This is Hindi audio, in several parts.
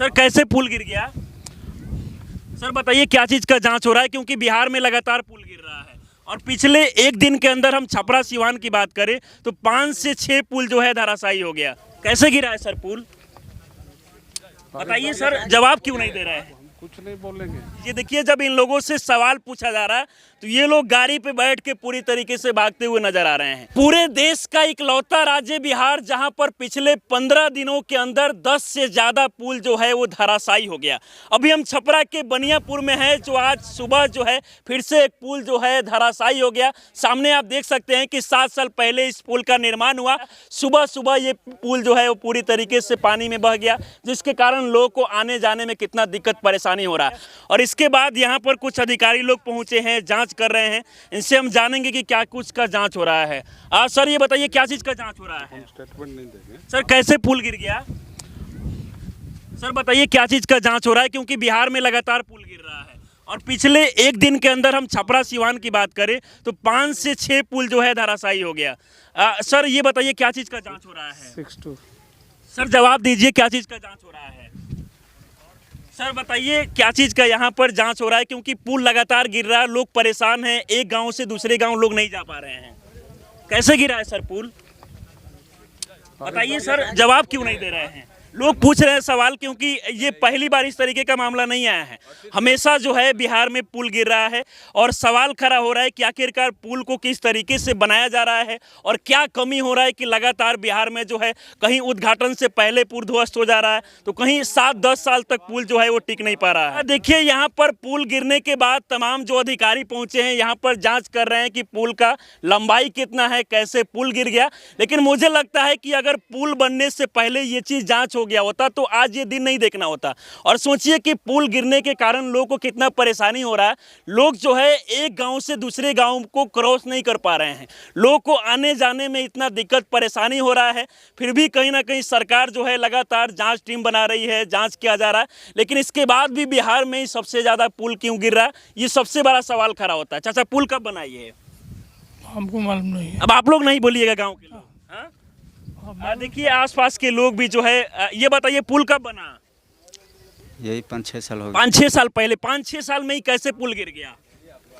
सर कैसे पुल गिर गया? सर बताइए क्या चीज़ का जांच हो रहा है, क्योंकि बिहार में लगातार पुल गिर रहा है और पिछले एक दिन के अंदर हम छपरा सिवान की बात करें तो 5 से 6 पुल जो है धराशायी हो गया। कैसे गिरा है सर पुल? बताइए सर, जवाब क्यों नहीं दे रहे हैं? कुछ नहीं बोलेंगे। ये देखिए, जब इन लोगों से सवाल पूछा जा रहा है तो ये लोग गाड़ी पे बैठ के पूरी तरीके से भागते हुए नजर आ रहे हैं। पूरे देश का इकलौता राज्य बिहार जहां पर पिछले 15 दिनों के अंदर 10 से ज्यादा पुल जो है वो धराशायी हो गया। अभी हम छपरा के बनियापुर में हैं, जो आज सुबह जो है फिर से एक पुल जो है धराशायी हो गया। सामने आप देख सकते हैं कि 7 साल पहले इस पुल का निर्माण हुआ। सुबह सुबह ये पुल जो है वो पूरी तरीके से पानी में बह गया, जिसके कारण लोगों को आने जाने में कितना दिक्कत परेशानी हो रहा है। और इसके बाद यहाँ पर कुछ अधिकारी लोग पहुंचे हैं, जांच कर रहे हैं। इनसे हम जानेंगे कि क्या कुछ का जांच हो रहा है। सर ये बताइए क्या चीज़ का जांच हो रहा है? स्टेटमेंट नहीं देंगे। सर कैसे पुल गिर गया? सर बताइए क्या चीज़ का जांच हो रहा है, क्योंकि बिहार में लगातार पुल गिर रहा है और पिछले एक दिन के अंदर हम छपरा सिवान की बात करें तो 5 से 6 पुल जो है धराशायी हो गया। सर ये बताइए क्या चीज़ का जांच हो रहा है? 6-2। सर जवाब दीजिए, क्या चीज़ का जांच हो रहा है? सर बताइए क्या चीज़ का यहाँ पर जांच हो रहा है, क्योंकि पुल लगातार गिर रहा है, लोग परेशान हैं, एक गांव से दूसरे गांव लोग नहीं जा पा रहे हैं। कैसे गिरा है सर पुल? बताइए सर, जवाब क्यों नहीं दे रहे हैं? लोग पूछ रहे हैं सवाल, क्योंकि ये पहली बार इस तरीके का मामला नहीं आया है। हमेशा जो है बिहार में पुल गिर रहा है और सवाल खड़ा हो रहा है कि आखिरकार पुल को किस तरीके से बनाया जा रहा है और क्या कमी हो रहा है कि लगातार बिहार में जो है कहीं उद्घाटन से पहले पुल ध्वस्त हो जा रहा है तो कहीं 7-10 साल तक पुल जो है वो टिक नहीं पा रहा है। देखिए यहाँ पर पुल गिरने के बाद तमाम जो अधिकारी पहुंचे हैं यहाँ पर जाँच कर रहे हैं कि पुल का लंबाई कितना है, कैसे पुल गिर गया। लेकिन मुझे लगता है कि अगर पुल बनने से पहले ये चीज़ जाँच हो गया होता तो आज ये दिन नहीं देखना होता। और सोचिए कि पुल गिरने के कारण लोगों को कितना परेशानी हो रहा है। लोग जो है एक गांव से दूसरे गांव को क्रॉस नहीं कर पा रहे हैं, लोगों को आने जाने में इतना दिक्कत परेशानी हो रहा है। फिर भी कहीं ना कहीं सरकार जो है लगातार जांच टीम बना रही है, जांच किया जा रहा है। लेकिन इसके बाद भी बिहार में ही सबसे ज़्यादा पुल क्यों गिर रहा है, ये सबसे बड़ा सवाल खड़ा होता है। चाचा पुल कब बना ये? हमको मालूम नहीं है। अब आप लोग नहीं बोलिएगा, गाँव के लोग। देखिए आसपास के लोग भी जो है, ये बताइए पुल कब बना? यही 5-6 साल हो गए। 5-6 साल पहले। 5-6 साल में ही कैसे पुल गिर गया?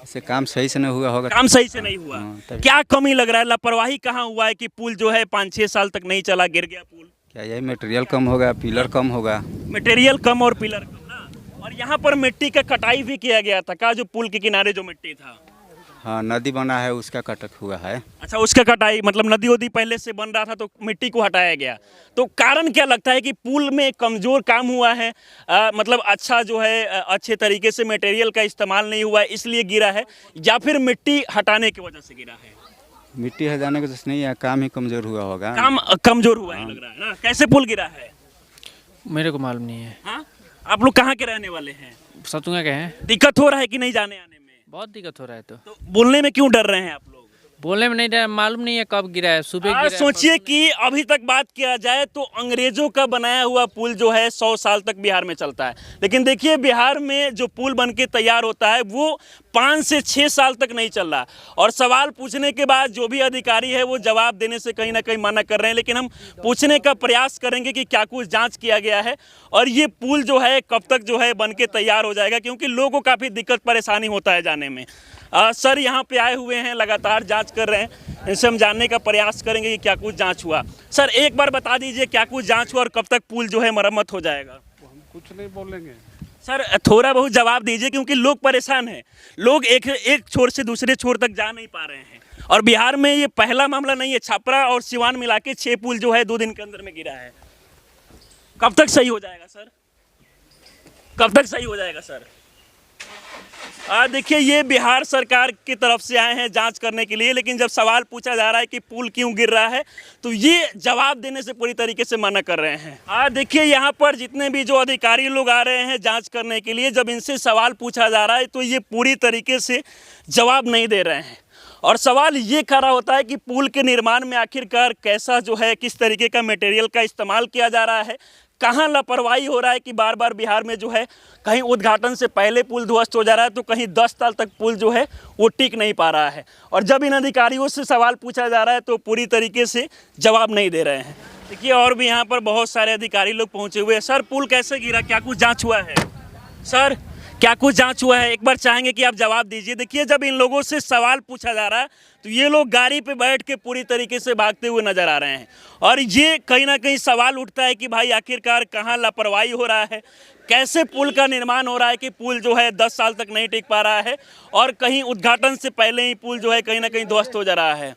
इसे काम सही से नहीं हुआ होगा। काम सही से नहीं हुआ। क्या कमी लग रहा है, लापरवाही कहाँ हुआ है कि पुल जो है 5-6 साल तक नहीं चला, गिर गया पुल? क्या यही मटेरियल कम होगा, पिलर कम होगा? मटेरियल कम और पिलर कम ना। और यहाँ पर मिट्टी का कटाई भी किया गया था का, जो पुल के किनारे जो मिट्टी था? हाँ, नदी बना है उसका कटक हुआ है। अच्छा, उसका कटाई मतलब नदी वदी पहले से बन रहा था तो मिट्टी को हटाया गया। तो कारण क्या लगता है कि पुल में कमज़ोर काम हुआ है, मतलब अच्छा जो है अच्छे तरीके से मटेरियल का इस्तेमाल नहीं हुआ है इसलिए गिरा है, या फिर मिट्टी हटाने की वजह से गिरा है? मिट्टी हटाने की वजह से नहीं है, काम ही कमज़ोर हुआ होगा। काम कमज़ोर हुआ है लग रहा है ना। कैसे पुल गिरा है? मेरे को मालूम नहीं है। हाँ, आप लोग कहाँ के रहने वाले हैं? सतुंगा के हैं। दिक्कत हो रहा है कि नहीं जाने आने में? बहुत दिक्कत हो रहा है। तो बोलने में क्यों डर रहे हैं आप लोग? बोलने में नहीं डर, मालूम नहीं है कब गिरा है, सुबह गिरा है। सोचिए कि अभी तक बात किया जाए तो अंग्रेजों का बनाया हुआ पुल जो है 100 साल तक बिहार में चलता है। लेकिन देखिए बिहार में जो पुल बन के तैयार होता है वो 5 से 6 साल तक नहीं चल रहा। और सवाल पूछने के बाद जो भी अधिकारी है वो जवाब देने से कहीं ना कहीं मना कर रहे हैं। लेकिन हम पूछने का प्रयास करेंगे कि क्या कुछ जांच किया गया है और ये पुल जो है कब तक जो है बन के तैयार हो जाएगा, क्योंकि लोगों को काफ़ी दिक्कत परेशानी होता है जाने में। सर यहाँ पे आए हुए हैं, लगातार जांच कर रहे हैं, इनसे हम जानने का प्रयास करेंगे कि क्या कुछ जांच हुआ। सर एक बार बता दीजिए क्या कुछ जांच हुआ और कब तक पुल जो है मरम्मत हो जाएगा? हम कुछ नहीं बोलेंगे। सर थोड़ा बहुत जवाब दीजिए, क्योंकि लोग परेशान हैं, लोग एक छोर से दूसरे छोर तक जा नहीं पा रहे हैं। और बिहार में ये पहला मामला नहीं है, छपरा और सिवान मिला के 6 पुल जो है 2 दिन के अंदर में गिरा है। कब तक सही हो जाएगा सर? कब तक सही हो जाएगा सर? देखिए ये बिहार सरकार की तरफ से आए हैं जांच करने के लिए, लेकिन जब सवाल पूछा जा रहा है कि पुल क्यों गिर रहा है तो ये जवाब देने से पूरी तरीके से मना कर रहे हैं। देखिए यहाँ पर जितने भी जो अधिकारी लोग आ रहे हैं जांच करने के लिए, जब इनसे सवाल पूछा जा रहा है तो ये पूरी तरीके से जवाब नहीं दे रहे हैं। और सवाल ये खड़ा होता है कि पुल के निर्माण में आखिरकार कैसा जो है किस तरीके का मटेरियल का इस्तेमाल किया जा रहा है, कहाँ लापरवाही हो रहा है कि बार बार बिहार में जो है कहीं उद्घाटन से पहले पुल ध्वस्त हो जा रहा है तो कहीं 10 साल तक पुल जो है वो टिक नहीं पा रहा है। और जब इन अधिकारियों से सवाल पूछा जा रहा है तो पूरी तरीके से जवाब नहीं दे रहे हैं। देखिए और भी यहाँ पर बहुत सारे अधिकारी लोग पहुँचे हुए हैं। सर पुल कैसे गिरा, क्या कुछ जाँच हुआ है? सर क्या कुछ जांच हुआ है? एक बार चाहेंगे कि आप जवाब दीजिए। देखिए जब इन लोगों से सवाल पूछा जा रहा है तो ये लोग गाड़ी पे बैठ के पूरी तरीके से भागते हुए नजर आ रहे हैं और ये कहीं ना कहीं सवाल उठता है कि भाई आखिरकार कहाँ लापरवाही हो रहा है, कैसे पुल का निर्माण हो रहा है कि पुल जो है 10 साल तक नहीं टिक पा रहा है और कहीं उद्घाटन से पहले ही पुल जो है कहीं ना कहीं ध्वस्त हो जा रहा है।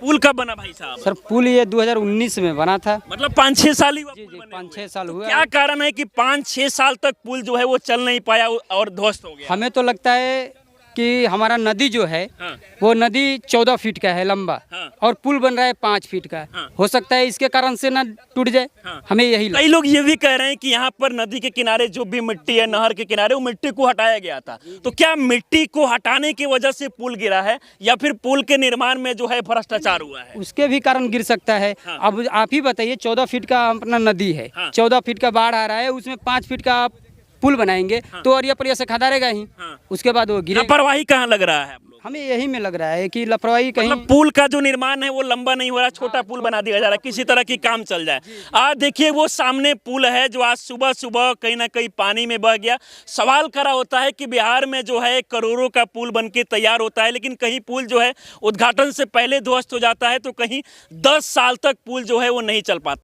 पुल कब बना भाई साहब? सर पुल ये 2019 में बना था। मतलब 5-6 साल ही हुआ जी पुल जी बने 5-6 हुए। साल हुआ। क्या कारण है कि 5-6 साल तक पुल जो है वो चल नहीं पाया और ध्वस्त हो गया? हमें तो लगता है कि हमारा नदी जो है हाँ। वो नदी 14 फीट का है लंबा हाँ। और पुल बन रहा है 5 फीट का। हाँ। हो सकता है इसके कारण से ना टूट जाए। हाँ। हमें यही कई लोग ये भी कह रहे हैं कि यहाँ पर नदी के किनारे जो भी मिट्टी है नहर के किनारे वो मिट्टी को हटाया गया था, तो क्या मिट्टी को हटाने की वजह से पुल गिरा है या फिर पुल के निर्माण में जो है भ्रष्टाचार हुआ है? उसके भी कारण गिर सकता है। हाँ। अब आप ही बताइए 14 फीट का अपना नदी है। हाँ। 14 फीट का बाढ़ आ रहा है, उसमें 5 फीट का आप पुल बनाएंगे तो अरिया परिया से खदारेगा ही। हाँ। उसके बाद वो गिरे। लापरवाही कहाँ लग रहा है आप लोग? हमें यही में लग रहा है कि लापरवाही कहीं मतलब पुल का जो निर्माण है वो लंबा नहीं हो रहा, छोटा पुल बना दिया जा रहा है, किसी तरह की काम चल जाए। आज देखिए वो सामने पुल है जो आज सुबह सुबह कहीं ना कहीं पानी में बह गया। सवाल खड़ा होता है कि बिहार में जो है करोड़ों का पुल बन के तैयार होता है लेकिन कहीं पुल जो है उद्घाटन से पहले ध्वस्त हो जाता है तो कहीं 10 साल तक पुल जो है वो नहीं चल पाता।